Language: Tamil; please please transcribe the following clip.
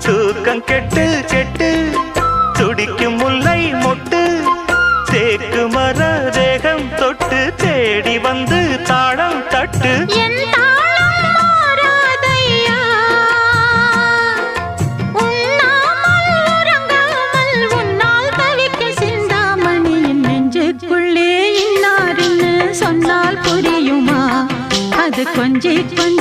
தூக்கம் கெட்டு கெட்டு துடிக்கும் முல்லை மொட்டு தேக்கு மர தேகம் தொட்டு தேடி வந்து தாளம் தட்டு சொன்னால் புரியுமா அது கொஞ்சி கொஞ்சி